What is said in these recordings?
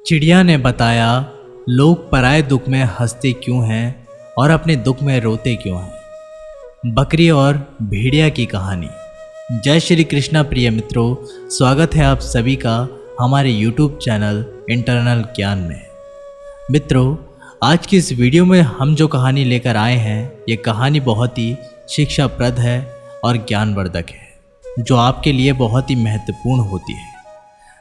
चिड़िया ने बताया, लोग पराए दुख में हंसते क्यों हैं और अपने दुख में रोते क्यों हैं। बकरी और भेड़िया की कहानी। जय श्री कृष्णा प्रिय मित्रों, स्वागत है आप सभी का हमारे YouTube चैनल इंटरनल ज्ञान में। मित्रों, आज की इस वीडियो में हम जो कहानी लेकर आए हैं, ये कहानी बहुत ही शिक्षाप्रद है और ज्ञानवर्धक है, जो आपके लिए बहुत ही महत्वपूर्ण होती है।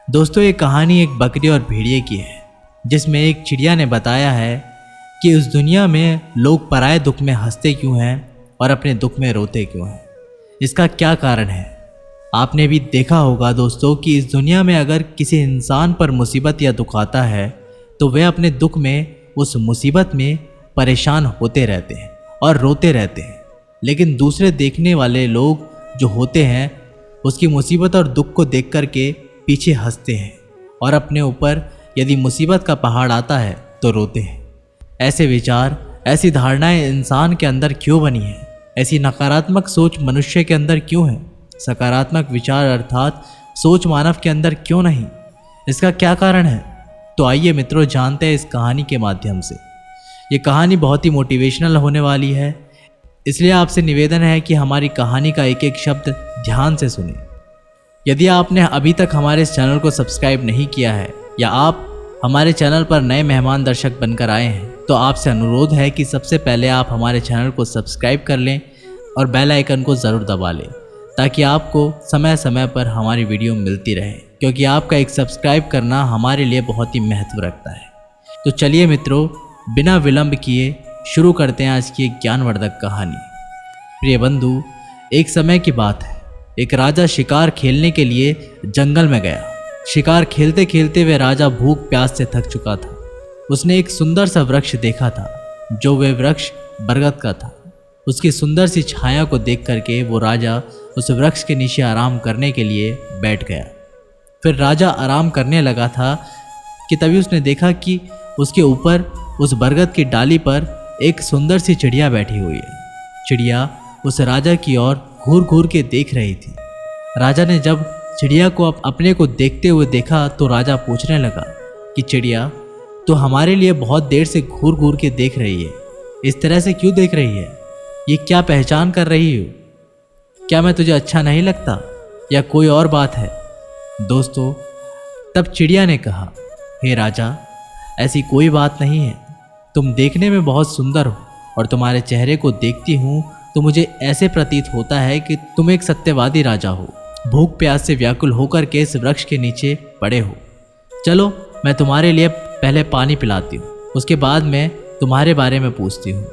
दोस्तों, ये कहानी एक बकरी और भेड़िए की है, जिसमें एक चिड़िया ने बताया है कि उस दुनिया में लोग पराए दुख में हंसते क्यों हैं और अपने दुख में रोते क्यों हैं। इसका क्या कारण है? आपने भी देखा होगा दोस्तों कि इस दुनिया में अगर किसी इंसान पर मुसीबत या दुख आता है तो वे अपने दुख में, उस मुसीबत में परेशान होते रहते हैं और रोते रहते हैं। लेकिन दूसरे देखने वाले लोग जो होते हैं, उसकी मुसीबत और दुख को देख कर के पीछे हंसते हैं और अपने ऊपर यदि मुसीबत का पहाड़ आता है तो रोते हैं। ऐसे विचार, ऐसी धारणाएं इंसान के अंदर क्यों बनी है? ऐसी नकारात्मक सोच मनुष्य के अंदर क्यों है? सकारात्मक विचार अर्थात सोच मानव के अंदर क्यों नहीं? इसका क्या कारण है? तो आइए मित्रों, जानते हैं इस कहानी के माध्यम से। ये कहानी बहुत ही मोटिवेशनल होने वाली है, इसलिए आपसे निवेदन है कि हमारी कहानी का एक एक शब्द ध्यान से सुनें। यदि आपने अभी तक हमारे इस चैनल को सब्सक्राइब नहीं किया है या आप हमारे चैनल पर नए मेहमान दर्शक बनकर आए हैं, तो आपसे अनुरोध है कि सबसे पहले आप हमारे चैनल को सब्सक्राइब कर लें और बेल आइकन को ज़रूर दबा लें, ताकि आपको समय समय पर हमारी वीडियो मिलती रहे, क्योंकि आपका एक सब्सक्राइब करना हमारे लिए बहुत ही महत्व रखता है। तो चलिए मित्रों, बिना विलंब किए शुरू करते हैं आज की एक ज्ञानवर्धक कहानी। प्रिय बंधु, एक समय की बात है। एक राजा शिकार खेलने के लिए जंगल में गया। शिकार खेलते खेलते वह राजा भूख प्यास से थक चुका था। उसने एक सुंदर सा वृक्ष देखा था, जो वह वृक्ष बरगद का था। उसकी सुंदर सी छाया को देख करके वो राजा उस वृक्ष के नीचे आराम करने के लिए बैठ गया। फिर राजा आराम करने लगा था कि तभी उसने देखा कि उसके ऊपर, उस बरगद की डाली पर एक सुंदर सी चिड़िया बैठी हुई है। चिड़िया उस राजा की ओर घूर घूर के देख रही थी। राजा ने जब चिड़िया को अपने को देखते हुए देखा तो राजा पूछने लगा कि चिड़िया, तो हमारे लिए बहुत देर से घूर घूर के देख रही है, इस तरह से क्यों देख रही है? ये क्या पहचान कर रही हो? क्या मैं तुझे अच्छा नहीं लगता या कोई और बात है? दोस्तों, तब चिड़िया ने कहा, हे राजा, ऐसी कोई बात नहीं है। तुम देखने में बहुत सुंदर हो और तुम्हारे चेहरे को देखती हूँ तो मुझे ऐसे प्रतीत होता है कि तुम एक सत्यवादी राजा हो, भूख प्यास से व्याकुल होकर के इस वृक्ष के नीचे पड़े हो। चलो, मैं तुम्हारे लिए पहले पानी पिलाती हूँ, उसके बाद मैं तुम्हारे बारे में पूछती हूँ।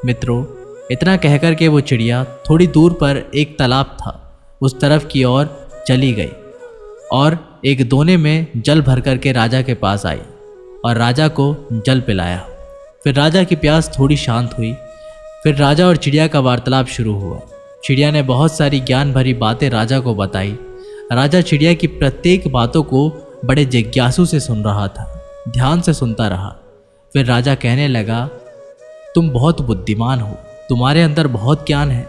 मित्रों, इतना कहकर के वो चिड़िया थोड़ी दूर पर एक तालाब था, उस तरफ की ओर चली गई और एक दोने में जल भर करके राजा के पास आई और राजा को जल पिलाया। फिर राजा की प्यास थोड़ी शांत हुई। फिर राजा और चिड़िया का वार्तालाप शुरू हुआ। चिड़िया ने बहुत सारी ज्ञान भरी बातें राजा को बताई। राजा चिड़िया की प्रत्येक बातों को बड़े जिज्ञासु से सुन रहा था, ध्यान से सुनता रहा। फिर राजा कहने लगा, तुम बहुत बुद्धिमान हो, तुम्हारे अंदर बहुत ज्ञान है।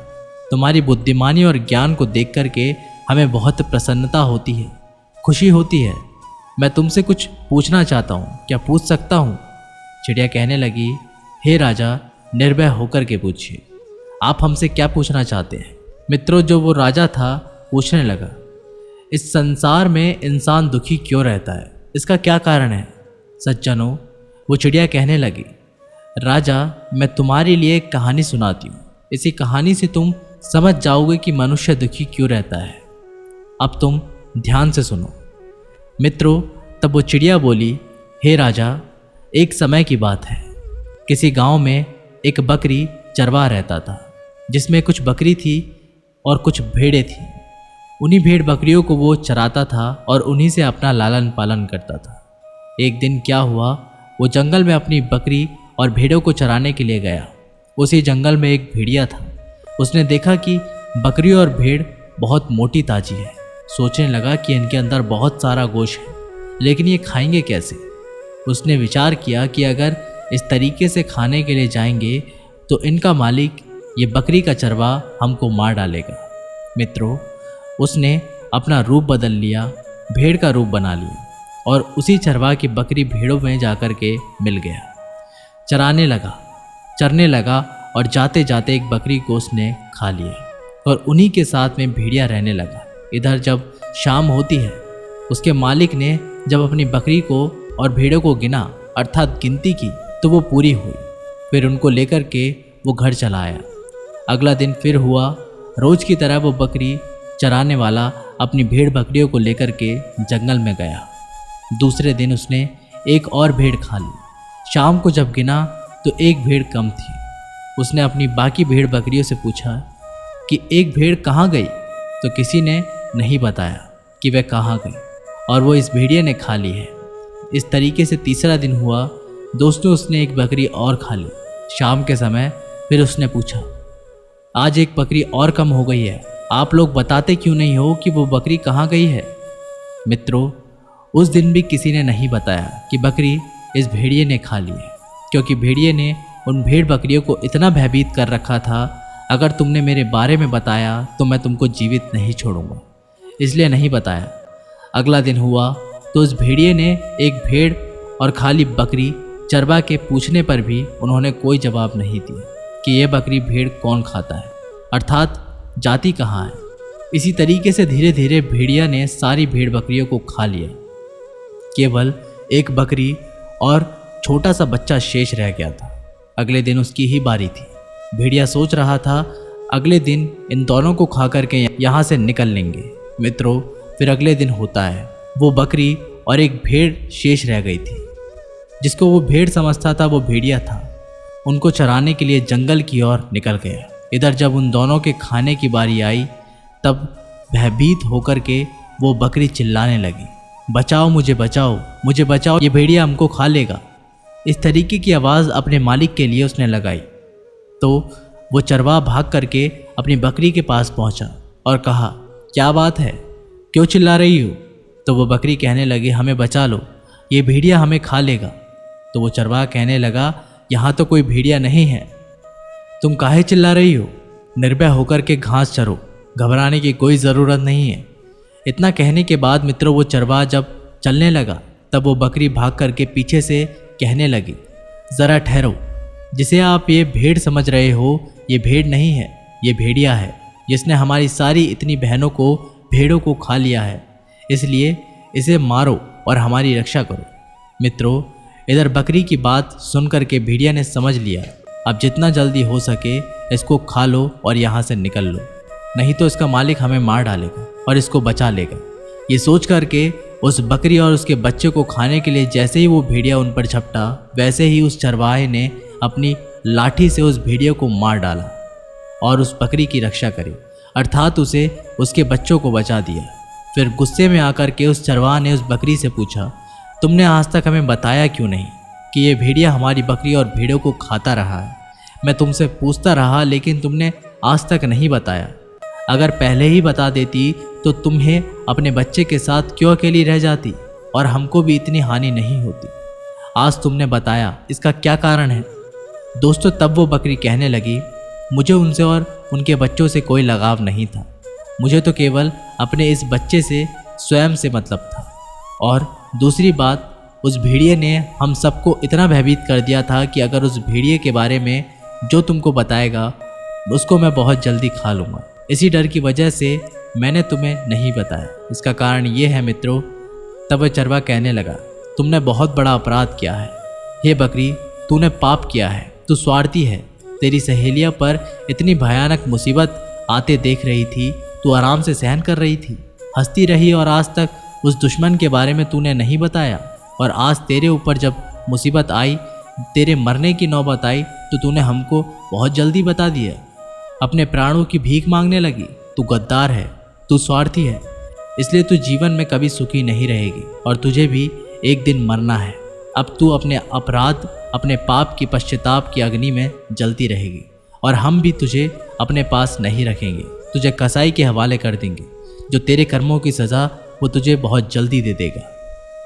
तुम्हारी बुद्धिमानी और ज्ञान को देख करके हमें बहुत प्रसन्नता होती है, खुशी होती है। मैं तुमसे कुछ पूछना चाहता हूँ, क्या पूछ सकता हूँ? चिड़िया कहने लगी, हे राजा, निर्भय होकर के पूछिए, आप हमसे क्या पूछना चाहते हैं? मित्रों, जो वो राजा था पूछने लगा, इस संसार में इंसान दुखी क्यों रहता है? इसका क्या कारण है? सज्जनों, वो चिड़िया कहने लगी, राजा, मैं तुम्हारे लिए एक कहानी सुनाती हूँ। इसी कहानी से तुम समझ जाओगे कि मनुष्य दुखी क्यों रहता है। अब तुम ध्यान से सुनो। मित्रों, तब वो चिड़िया बोली, हे राजा, एक समय की बात है। किसी गांव में एक बकरी चरवाहा रहता था, जिसमें कुछ बकरी थी और कुछ भेड़ें थी। उन्हीं भेड़ बकरियों को वो चराता था और उन्हीं से अपना लालन पालन करता था। एक दिन क्या हुआ, वो जंगल में अपनी बकरी और भेड़ों को चराने के लिए गया। उसी जंगल में एक भेड़िया था। उसने देखा कि बकरी और भेड़ बहुत मोटी ताजी है। सोचने लगा कि इनके अंदर बहुत सारा गोश्त है, लेकिन ये खाएंगे कैसे? उसने विचार किया कि अगर इस तरीके से खाने के लिए जाएंगे तो इनका मालिक, ये बकरी का चरवाहा, हमको मार डालेगा। मित्रों, उसने अपना रूप बदल लिया, भेड़ का रूप बना लिया और उसी चरवाह की बकरी भेड़ों में जाकर के मिल गया। चरने लगा और जाते जाते एक बकरी को उसने खा लिया और उन्हीं के साथ में भेड़िया रहने लगा। इधर जब शाम होती है, उसके मालिक ने जब अपनी बकरी को और भेड़ों को गिना अर्थात गिनती की तो वो पूरी हुई। फिर उनको लेकर के वो घर चला आया। अगला दिन फिर हुआ, रोज की तरह वो बकरी चराने वाला अपनी भेड़ बकरियों को लेकर के जंगल में गया। दूसरे दिन उसने एक और भेड़ खा ली। शाम को जब गिना तो एक भेड़ कम थी। उसने अपनी बाकी भेड़ बकरियों से पूछा कि एक भेड़ कहाँ गई, तो किसी ने नहीं बताया कि वह कहाँ गई और वो इस भेड़िए ने खा ली है। इस तरीके से तीसरा दिन हुआ। दोस्तों, उसने एक बकरी और खा ली। शाम के समय फिर उसने पूछा, आज एक बकरी और कम हो गई है, आप लोग बताते क्यों नहीं हो कि वो बकरी कहाँ गई है? मित्रों, उस दिन भी किसी ने नहीं बताया कि बकरी इस भेड़िए ने खा ली है, क्योंकि भेड़िए ने उन भेड़ बकरियों को इतना भयभीत कर रखा था, अगर तुमने मेरे बारे में बताया तो मैं तुमको जीवित नहीं छोड़ूंगा, इसलिए नहीं बताया। अगला दिन हुआ तो उस भेड़िए ने एक भेड़ और खाली बकरी चरवा के पूछने पर भी उन्होंने कोई जवाब नहीं दिया कि यह बकरी भेड़ कौन खाता है, अर्थात जाति कहाँ है। इसी तरीके से धीरे धीरे भेड़िया ने सारी भेड़ बकरियों को खा लिया। केवल एक बकरी और छोटा सा बच्चा शेष रह गया था। अगले दिन उसकी ही बारी थी। भेड़िया सोच रहा था अगले दिन इन दोनों को खा करके यहाँ से निकल लेंगे। मित्रों, फिर अगले दिन होता है, वो बकरी और एक भेड़ शेष रह गई थी। जिसको वो भेड़ समझता था वो भेड़िया था। उनको चराने के लिए जंगल की ओर निकल गया। इधर जब उन दोनों के खाने की बारी आई तब भयभीत होकर के वो बकरी चिल्लाने लगी, बचाओ मुझे बचाओ, ये भेड़िया हमको खा लेगा। इस तरीके की आवाज़ अपने मालिक के लिए उसने लगाई तो वो चरवाहा भाग करके अपनी बकरी के पास पहुंचा और कहा, क्या बात है, क्यों चिल्ला रही हो? तो वो बकरी कहने लगी, हमें बचा लो, ये भेड़िया हमें खा लेगा। तो वो चरवाहा कहने लगा, यहाँ तो कोई भेड़िया नहीं है, तुम काहे चिल्ला रही हो? निर्भय होकर के घास चरो, घबराने की कोई ज़रूरत नहीं है। इतना कहने के बाद मित्रों, वो चरवाहा जब चलने लगा तब वो बकरी भाग करके पीछे से कहने लगी, ज़रा ठहरो, जिसे आप ये भेड़ समझ रहे हो ये भेड़ नहीं है, ये भेड़िया है, जिसने हमारी सारी इतनी बहनों को भेड़ों को खा लिया है, इसलिए इसे मारो और हमारी रक्षा करो। मित्रों, इधर बकरी की बात सुन करके भेड़िया ने समझ लिया, अब जितना जल्दी हो सके इसको खा लो और यहाँ से निकल लो, नहीं तो इसका मालिक हमें मार डालेगा और इसको बचा लेगा। ये सोच करके उस बकरी और उसके बच्चे को खाने के लिए जैसे ही वो भेड़िया उन पर झपटा, वैसे ही उस चरवाहे ने अपनी लाठी से उस भेड़िया को मार डाला और उस बकरी की रक्षा करी, अर्थात उसे उसके बच्चों को बचा दिया। फिर गुस्से में आकर के उस चरवाहा ने उस बकरी से पूछा, तुमने आज तक हमें बताया क्यों नहीं कि ये भेड़िया हमारी बकरी और भेड़ों को खाता रहा है? मैं तुमसे पूछता रहा लेकिन तुमने आज तक नहीं बताया। अगर पहले ही बता देती तो तुम्हें अपने बच्चे के साथ क्यों अकेली रह जाती और हमको भी इतनी हानि नहीं होती। आज तुमने बताया, इसका क्या कारण है? दोस्तों, तब वो बकरी कहने लगी, मुझे उनसे और उनके बच्चों से कोई लगाव नहीं था, मुझे तो केवल अपने इस बच्चे से स्वयं से मतलब था। और दूसरी बात, उस भेड़िए ने हम सबको इतना भयभीत कर दिया था कि अगर उस भेड़िए के बारे में जो तुमको बताएगा उसको मैं बहुत जल्दी खा लूँगा। इसी डर की वजह से मैंने तुम्हें नहीं बताया। इसका कारण ये है मित्रों। तब वह चरवाहा कहने लगा, तुमने बहुत बड़ा अपराध किया है। हे बकरी, तूने पाप किया है, तू स्वार्थी है। तेरी सहेलियों पर इतनी भयानक मुसीबत आते देख रही थी, तू आराम से सहन कर रही थी, हंसती रही और आज तक उस दुश्मन के बारे में तूने नहीं बताया। और आज तेरे ऊपर जब मुसीबत आई, तेरे मरने की नौबत आई, तो तूने हमको बहुत जल्दी बता दिया। अपने प्राणों की भीख मांगने लगी। तू गद्दार है, तू स्वार्थी है, इसलिए तू जीवन में कभी सुखी नहीं रहेगी और तुझे भी एक दिन मरना है। अब तू अपने अपराध, अपने पाप की पश्चाताप की अग्नि में जलती रहेगी और हम भी तुझे अपने पास नहीं रखेंगे, तुझे कसाई के हवाले कर देंगे। जो तेरे कर्मों की सज़ा वो तुझे बहुत जल्दी दे देगा।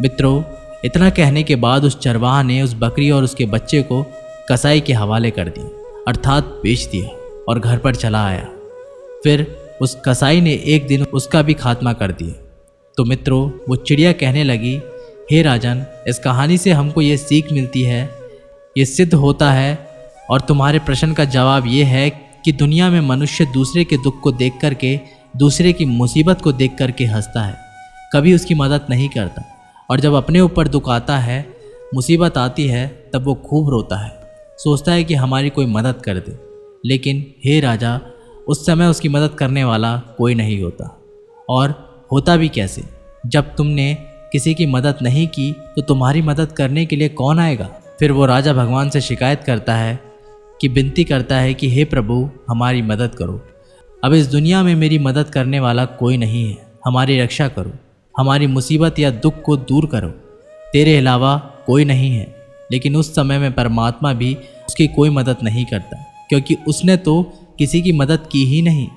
मित्रों, इतना कहने के बाद उस चरवाहा ने उस बकरी और उसके बच्चे को कसाई के हवाले कर दिया, अर्थात बेच दिया और घर पर चला आया। फिर उस कसाई ने एक दिन उसका भी खात्मा कर दिया। तो मित्रों, वो चिड़िया कहने लगी, हे राजन, इस कहानी से हमको ये सीख मिलती है, ये सिद्ध होता है और तुम्हारे प्रश्न का जवाब ये है कि दुनिया में मनुष्य दूसरे के दुख को देख करके, दूसरे की मुसीबत को देख करके हंसता है, कभी उसकी मदद नहीं करता। और जब अपने ऊपर दुख आता है, मुसीबत आती है, तब वो खूब रोता है, सोचता है कि हमारी कोई मदद कर दे। लेकिन हे राजा, उस समय उसकी मदद करने वाला कोई नहीं होता। और होता भी कैसे? जब तुमने किसी की मदद नहीं की तो तुम्हारी मदद करने के लिए कौन आएगा? फिर वो राजा भगवान से शिकायत करता है कि विनती करता है कि हे प्रभु, हमारी मदद करो। अब इस दुनिया में मेरी मदद करने वाला कोई नहीं है, हमारी रक्षा करो, हमारी मुसीबत या दुख को दूर करो, तेरे अलावा कोई नहीं है। लेकिन उस समय में परमात्मा भी उसकी कोई मदद नहीं करता, क्योंकि उसने तो किसी की मदद की ही नहीं।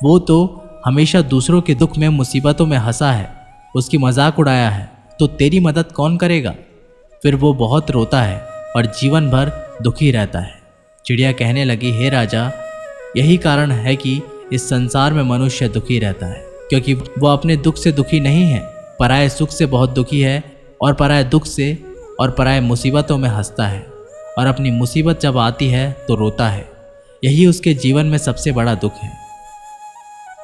वो तो हमेशा दूसरों के दुख में, मुसीबतों में हंसा है, उसकी मजाक उड़ाया है, तो तेरी मदद कौन करेगा? फिर वो बहुत रोता है और जीवन भर दुखी रहता है। चिड़िया कहने लगी, हे राजा, यही कारण है कि इस संसार में मनुष्य दुखी रहता है, क्योंकि वो अपने दुख से दुखी नहीं है, पराये सुख से बहुत दुखी है, और पराये दुख से और पराये मुसीबतों में हंसता है, और अपनी मुसीबत जब आती है तो रोता है। यही उसके जीवन में सबसे बड़ा दुख है।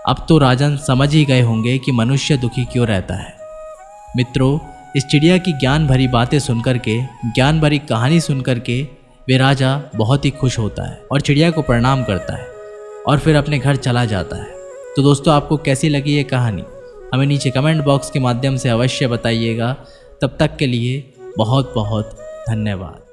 अब तो राजन समझ ही गए होंगे कि मनुष्य दुखी क्यों रहता है। मित्रों, इस चिड़िया की ज्ञान भरी बातें सुनकर के, ज्ञान भरी कहानी सुनकर के वे राजा बहुत ही खुश होता है और चिड़िया को प्रणाम करता है और फिर अपने घर चला जाता है। तो दोस्तों, आपको कैसी लगी ये कहानी? हमें नीचे कमेंट बॉक्स के माध्यम से अवश्य बताइएगा। तब तक के लिए बहुत बहुत धन्यवाद।